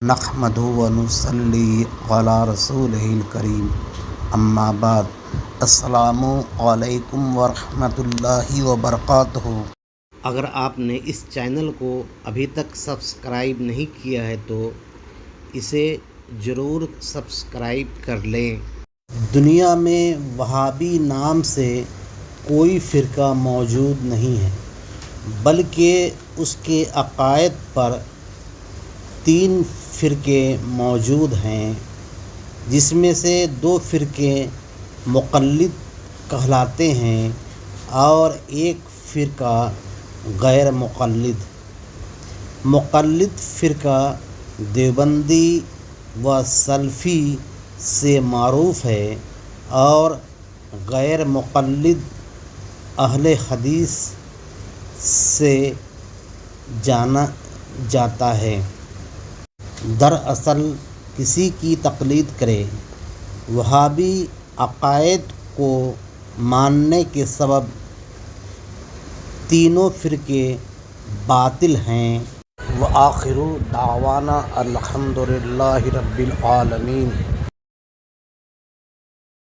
نحمدہ و نصلی علی رسولہ الکریم، اما بعد، السلام علیکم ورحمۃ اللہ وبرکاتہ۔ اگر آپ نے اس چینل کو ابھی تک سبسکرائب نہیں کیا ہے تو اسے ضرور سبسکرائب کر لیں۔ دنیا میں وہابی نام سے کوئی فرقہ موجود نہیں ہے، بلکہ اس کے عقائد پر 3 فرقے موجود ہیں، جس میں سے 2 فرقے مقلد کہلاتے ہیں اور ایک فرقہ غیر مقلد۔ مقلد فرقہ دیوبندی و سلفی سے معروف ہے اور غیر مقلد اہل حدیث سے جانا جاتا ہے۔ دراصل کسی کی تقلید کرے، وہابی عقائد کو ماننے کے سبب تینوں فرقے باطل ہیں۔ وآخر دعوانا الحمد للہ رب العالمین۔